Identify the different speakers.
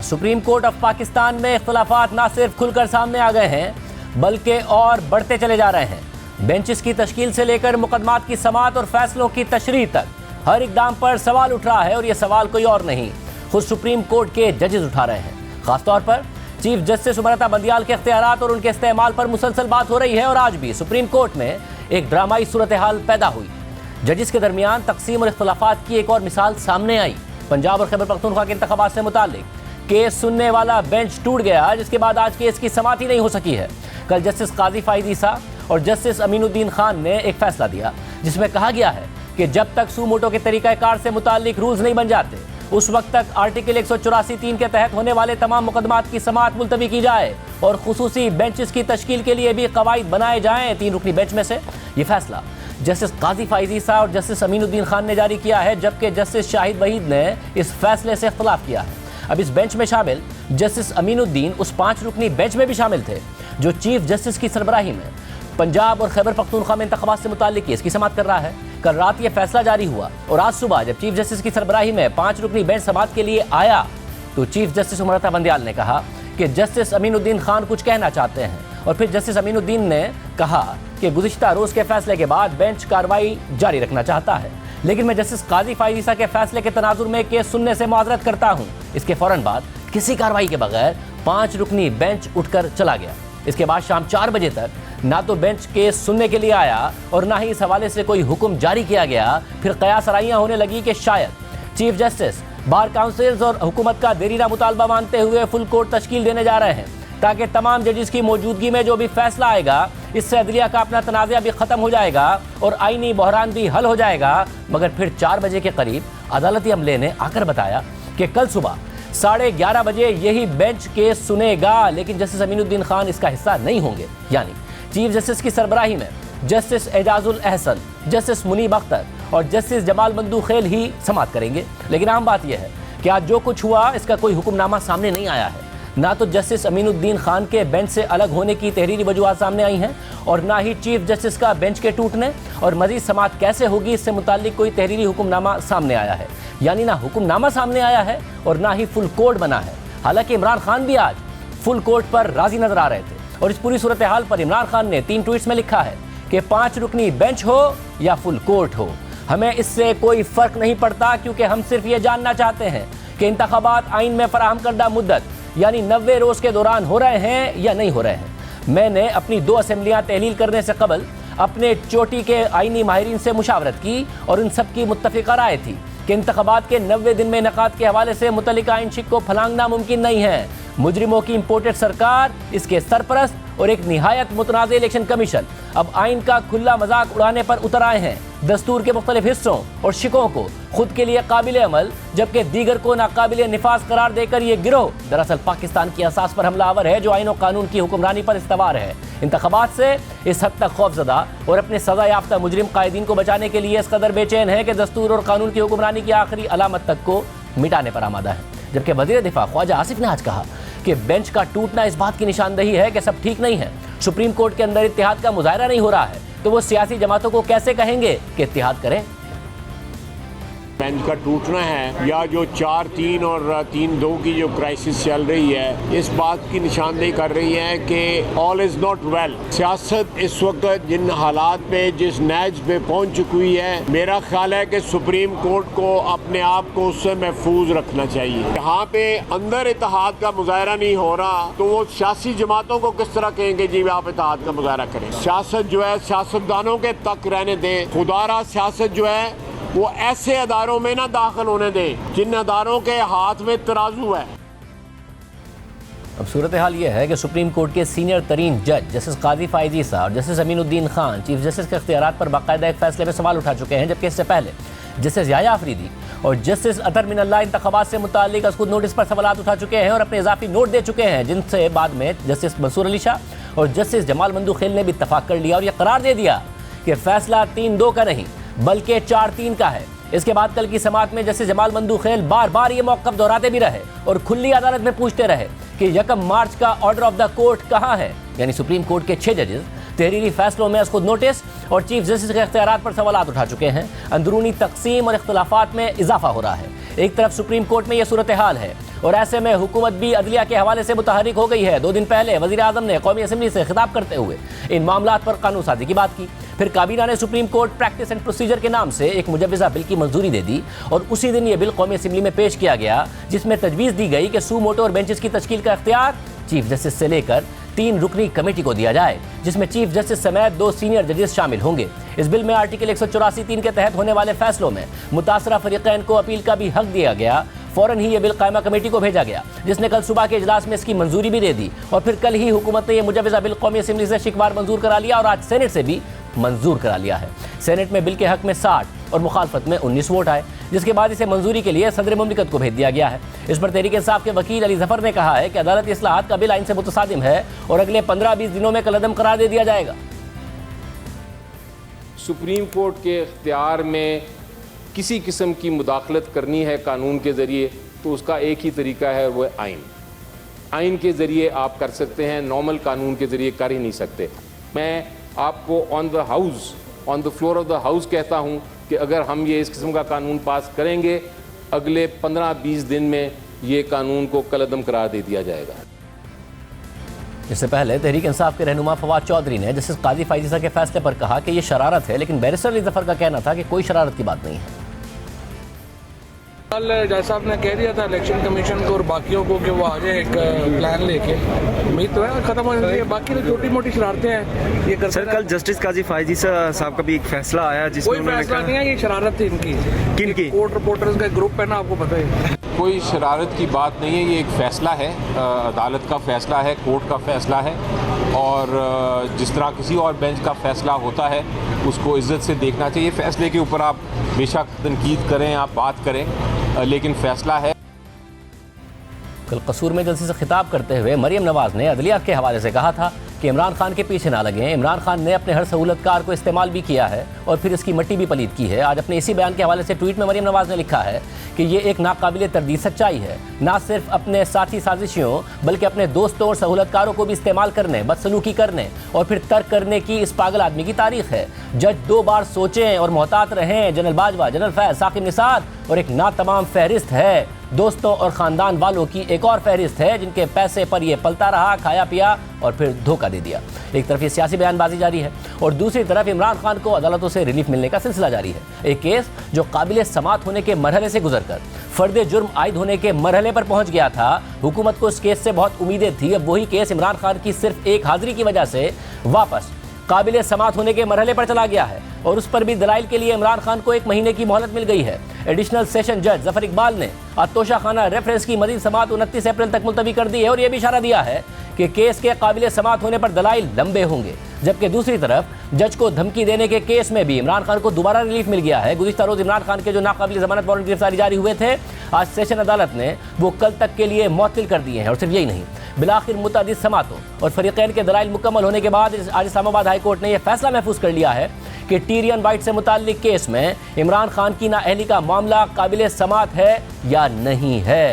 Speaker 1: Supreme court of Pakistan में इख्तिलाफात न सिर्फ खुलकर सामने आ गए हैं बल्कि और बढ़ते चले जा रहे हैं। बेंचेस की तश्कील से लेकर मुकदमात की समाअत और फैसलों की तशरीह तक हर इकदाम पर सवाल उठ रहा है और यह सवाल कोई और नहीं, खुद सुप्रीम कोर्ट के जजेस उठा रहे हैं। खासतौर पर चीफ जस्टिस उमरता बंदियाल के इख्तियारात और उनके इस्तेमाल पर मुसलसल बात हो रही है और आज भी सुप्रीम कोर्ट में एक ड्रामाई सूरत हाल पैदा हुई। जजेस के दरमियान तकसीम और इख्तिलाफात की एक और मिसाल सामने आई। पंजाब और खैबर पख्तूनख्वा के इंतखाबात से मुताल्लिक केस सुनने वाला बेंच टूट गया, जिसके बाद आज केस की समाअत ही नहीं हो सकी है। कल जस्टिस काजी फाइज ईसा और जस्टिस अमीनुद्दीन खान ने एक फैसला दिया जिसमें कहा गया है कि जब तक सूमोटो के तरीक़ाकार से मुताल्लिक रूल्स नहीं बन जाते उस वक्त तक आर्टिकल 184(3) के तहत होने वाले तमाम मुकदमात की समाअत मुलतवी की जाए और खुसूसी बेंचेस की तश्कील के लिए भी कवायद बनाए जाएं। 3 रुकनी बेंच में से ये फैसला जस्टिस काजी फाइज ईसा और जस्टिस अमीनुद्दीन खान ने जारी किया है, जबकि जस्टिस शाहिद वहीद ने इस फैसले से इख्तिलाफ किया है। अब इस बेंच में शामिल जस्टिस अमीनुद्दीन उस 5 रुकनी बेंच में भी शामिल थे जो चीफ जस्टिस की सरबराही में पंजाब और खैबर पख्तूनख्वा में इंतखाबात से मुताल्लिक केस की समाअत कर रहा है। कल रात ये फैसला जारी हुआ और आज सुबह जब चीफ जस्टिस की सरबराही में 5 रुकनी बेंच समाअत के लिए आया तो चीफ जस्टिस उमरता बंदियाल ने कहा कि जस्टिस अमीनुद्दीन खान कुछ कहना चाहते हैं और फिर जस्टिस अमीनुद्दीन ने कहा कि गुज़िश्ता रोज़ के फैसले के बाद बेंच कार्रवाई जारी रखना चाहता है, लेकिन मैं जस्टिस काजी फाइज ईसा के फैसले के तनाजुर में केस सुनने से मुआज़रत करता हूँ। इसके फ़ौरन बाद किसी कार्रवाई के बगैर 5 रुकनी बेंच उठकर चला गया। इसके बाद शाम 4 बजे तक ना तो बेंच केस सुनने के लिए आया और ना ही इस हवाले से कोई हुक्म जारी किया गया। फिर कयास आराइयाँ होने लगी कि शायद चीफ जस्टिस बार काउंसिल्स और हुकूमत का देरीना मुतालबा मानते हुए फुल कोर्ट तश्कील देने जा रहे हैं ताकि तमाम जजेस की मौजूदगी में जो भी फैसला आएगा इससे अदलिया का अपना तनाज़ा भी ख़त्म हो जाएगा और आईनी बहरान भी हल हो जाएगा। मगर फिर 4 बजे के करीब अदालती अमले ने आकर बताया कि कल सुबह 11:30 बजे यही बेंच केस सुनेगा, लेकिन जस्टिस अमीनुद्दीन खान इसका हिस्सा नहीं होंगे। यानी चीफ जस्टिस की सरबराही में जस्टिस एजाजुल अहसन, जस्टिस मुनीब अख्तर और जस्टिस जमाल मंदूखेल ही समाअत करेंगे। लेकिन अहम बात यह है कि आज जो कुछ हुआ इसका कोई हुक्मनामा सामने नहीं आया है। ना तो जस्टिस अमीनुद्दीन खान के बेंच से अलग होने की तहरीरी वजूहात सामने आई हैं और ना ही चीफ जस्टिस का बेंच के टूटने और मजीद समाअत कैसे होगी इससे मुताल्लिक कोई तहरीरी हुक्मनामा सामने आया है। यानी ना हुक्मनामा सामने आया है और ना ही फुल कोर्ट बना है। हालांकि इमरान खान भी आज फुल कोर्ट पर राजी नजर आ रहे थे और इस पूरी सूरत हाल पर इमरान खान ने 3 ट्वीट्स में लिखा है कि 5 रुकनी बेंच हो या फुल कोर्ट हो, हमें इससे कोई फ़र्क नहीं पड़ता, क्योंकि हम सिर्फ ये जानना चाहते हैं कि इंतखाबात आइन में फराहम करदा मुद्दत यानी 90 रोज़ के दौरान हो रहे हैं या नहीं हो रहे हैं। मैंने अपनी 2 असेंबलियाँ तहलील करने से कबल अपने चोटी के आइनी माहिरीन से मुशावरत की और उन सब की मुत्तफ़िक़ा राय थी कि इंतखाबात के 90 दिन में इनेकाद के हवाले से मुतल्लिका आइन शिक को फलांगना मुमकिन नहीं है। मुजरिमों की इम्पोर्टेड सरकार, इसके सरपरस्त और एक निहायत मुतनाज़ इलेक्शन कमीशन अब आइन का खुला मजाक उड़ाने पर उतर आए हैं। दस्तूर के मुख्तलिफ हिस्सों और शिकों को खुद के लिए काबिल अमल जबकि दीगर को नाकाबिल निफाज करार देकर ये गिरोह दरअसल पाकिस्तान की असास पर हमलावर है जो आइन और कानून की हुक्मरानी पर इस्तवार है। इंतखाबात से इस हद तक खौफजदा और अपने सज़ा याफ्ता मुजरिम कायदीन को बचाने के लिए इस कदर बेचैन है कि दस्तूर और कानून की हुक्मरानी की आखिरी अलामत तक को मिटाने पर आमादा है। जबकि वज़ीर दिफा ख्वाजा आसिफ ने आज कहा कि बेंच का टूटना इस बात की निशानदही है कि सब ठीक नहीं है। सुप्रीम कोर्ट के अंदर इत्तेहाद का मुजाहरा नहीं हो रहा है तो वो सियासी जमातों को कैसे कहेंगे कि इत्तेहाद करें।
Speaker 2: बेंच का टूटना है या जो 4-3 और 3-2 की जो क्राइसिस चल रही है इस बात की निशानदेही कर रही है कि ऑल इज़ नॉट वेल। सियासत इस वक्त जिन हालात पे जिस नैज पे पहुंच चुकी हुई है, मेरा ख्याल है कि सुप्रीम कोर्ट को अपने आप को उससे महफूज रखना चाहिए। यहाँ पे अंदर इत्तेहाद का मुजाहरा नहीं हो रहा तो वो सियासी जमातों को किस तरह कहेंगे जी आप इत्तेहाद का मुजाहरा करें। सियासत जो है सियासतदानों के तक रहने दें। खुदारा सियासत जो है वो ऐसे अदारों में ना दाखिल होने दें जिन अदारों के हाथ में तराजू है।
Speaker 1: अब सूरत हाल ये है कि सुप्रीम कोर्ट के सीनियर तरीन जज जस्टिस काजी फाइज ईसा और justice Aminuddin Khan chief justice के इख्तियारात पर बाकायदा एक फैसले में सवाल उठा चुके हैं, जबकि इससे पहले जस्टिस याया आफरीदी और जस्टिस अतर मिनल्लाह इंतखाबात से मुताल्लिक अस्कुद नोटिस पर सवालात उठा चुके हैं और अपने इजाफी नोट दे चुके हैं, जिनसे बाद में जस्टिस मंसूर अली शाह और जस्टिस जमाल मंदूखेल ने भी इत्तफाक कर लिया और यह करार दे दिया कि फैसला 3-2 का नहीं बल्कि 4-3 का है। इसके बाद कल की समाअत में जस्टिस जमाल मंदूखेल बार बार ये मौक़िफ़ दोहराते भी रहे और खुली अदालत में पूछते रहे कि 1 मार्च का ऑर्डर ऑफ द कोर्ट कहाँ है। यानी सुप्रीम कोर्ट के 6 जजेस तहरीरी फैसलों में खुद नोटिस और चीफ जस्टिस के इख्तियारात पर सवालात उठा चुके हैं। अंदरूनी तकसीम और इख्तिलाफात में इजाफा हो रहा है। एक तरफ सुप्रीम कोर्ट में यह सूरत हाल है और ऐसे में हुकूमत भी अदलिया के हवाले से मुतहर्रिक हो गई है। 2 दिन पहले वज़ीर आज़म ने कौमी असम्बली से खिताब करते हुए इन मामलात पर कानून साजी की बात की। फिर काबीना ने supreme court practice and procedure के नाम से एक मुजव्वज़ा बिल की मंजूरी दे दी और उसी दिन ये बिल कौमी असम्बली में पेश किया गया, जिसमें तजवीज़ दी गई कि सू मोटो और बेंचेस की तश्कील का इख्तियार चीफ जस्टिस से लेकर 3 रुकनी कमेटी को दिया जाए, जिसमें चीफ जस्टिस समेत 2 सीनियर जजेस शामिल होंगे। इस बिल में आर्टिकल 184(3) के तहत होने वाले फैसलों में मुतासरा फरीकैन को अपील का भी हक दिया गया। फौरन ही ये बिल कायमा कमेटी को भेजा गया, जिसने कल सुबह के इजलास में इसकी मंजूरी भी दे दी और फिर कल ही हुकूमत ने यह मुजव्वज़ा बिल कौमी असम्बली से शिकवार मंजूर करा लिया और आज सेनेट से भी मंजूर करा लिया है। सेनेट में बिल के हक में 60 और मुखालफत में 19 वोट आए, जिसके बाद इसे मंजूरी के लिए सदर मुमलिकत को भेज दिया गया है। इस पर तहरीक इंसाफ के वकील अली जफर ने कहा है कि अदालती इस्लाहात का बिल आइन से मुतसादिम है और अगले 15-20 दिनों में कलअदम करार दे दिया जाएगा।
Speaker 3: सुप्रीम कोर्ट के इख्तियार में किसी किस्म की मुदाखलत करनी है कानून के ज़रिए तो उसका एक ही तरीका है, वो आइन। आइन के ज़रिए आप कर सकते हैं, नॉर्मल कानून के ज़रिए कर ही नहीं सकते। मैं आपको on the floor of the house कहता हूँ कि अगर हम ये इस किस्म का कानून पास करेंगे, अगले 15-20 दिन में ये कानून को कलअदम करार दे दिया जाएगा।
Speaker 1: इससे पहले तहरीक इंसाफ के रहनुमा फवाद चौधरी ने जस्टिस काजी फाइज़ के फैसले पर कहा कि यह शरारत है, लेकिन बैरिस्टर अली जफर का कहना था कि कोई शरारत की बात नहीं है।
Speaker 4: कल जज साहब ने कह दिया था इलेक्शन कमीशन को और बाकियों को कि वो आ जाए एक प्लान लेके, उम्मीद तो है खत्म हो रही है। बाकी तो छोटी मोटी शरारतें हैं ये कर।
Speaker 5: सर कल जस्टिस काजी फाइज़ी साहब का भी एक फैसला आया जिसमें
Speaker 4: कोई फैसला नहीं है, ये शरारत थी इनकी।
Speaker 5: किनकी?
Speaker 4: कोर्ट रिपोर्टर्स का ग्रुप है ना, आपको पता है।
Speaker 3: कोई शरारत की बात नहीं है, ये एक फ़ैसला है, अदालत का फ़ैसला है, कोर्ट का फ़ैसला है और जिस तरह किसी और बेंच का फ़ैसला होता है उसको इज़्ज़त से देखना चाहिए। फ़ैसले के ऊपर आप बेशक तनकीद करें, आप बात करें, लेकिन फ़ैसला है।
Speaker 1: कल कसूर में जलसे से खिताब करते हुए मरियम नवाज़ ने अदलिया के हवाले से कहा था कि इमरान खान के पीछे ना लगें। इमरान खान ने अपने हर सहूलतकार को इस्तेमाल भी किया है और फिर इसकी मट्टी भी पलीद की है। आज अपने इसी बयान के हवाले से ट्वीट में मरियम नवाज़ ने लिखा है कि ये एक नाकाबिले तरदीद सच्चाई है। ना सिर्फ अपने साथी साजिशियों बल्कि अपने दोस्तों और सहूलतकारों को भी इस्तेमाल करने, बदसलूकी करने और फिर तर्क करने की इस पागल आदमी की तारीख है। जज 2 बार सोचें और मोहतात रहें। जनरल बाजवा, जनरल फैज़, साकिब निसार और एक नातमाम फहरिस्त है दोस्तों और ख़ानदान वालों की एक और फहरिस्त है जिनके पैसे पर यह पलता रहा, खाया पिया और फिर धोखा दे दिया। एक तरफ ये सियासी बयानबाजी जारी है और दूसरी तरफ इमरान खान को अदालतों से रिलीफ मिलने का सिलसिला जारी है। एक केस जो काबिल समात होने के मरहले से गुजरकर फर्द जुर्म आयद होने के मरहले पर पहुंच गया था। हुकूमत को इस केस से बहुत उम्मीदें थी। अब वही केस इमरान खान की सिर्फ एक हाजिरी की वजह से वापस काबिल समात होने के मरहले पर चला गया है और उस पर भी दलाइल के लिए इमरान खान को 1 महीने की मोहलत मिल गई है। एडिशनल सेशन जज जफर इकबाल ने तोशा खाना रेफरेंस की मजीद समात 29 अप्रैल तक मुलतवी कर दी है और यह भी इशारा दिया है कि केस के काबिल समात होने पर दलाइल लंबे होंगे। जबकि दूसरी तरफ जज को धमकी देने के केस में भी इमरान खान को दोबारा रिलीफ मिल गया है। गुज़िश्ता रोज इमरान खान के जो नाकाबिल जमानत वारंट गिरफ्तारी जारी हुए थे, आज सेशन अदालत ने वो कल तक के लिए मुअत्तल कर दिए हैं। और सिर्फ यही नहीं, बिलाखिर मुतअद्दिद समातों और फरीकैन के दलाइल मुकम्मल होने के बाद आज इस्लामाबाद हाई कोर्ट ने यह फैसला महफूज कर लिया है कि टीरियन वाइट से मुताल्लिक केस में इमरान खान की नाअहली का मामला काबिल समात है या नहीं है।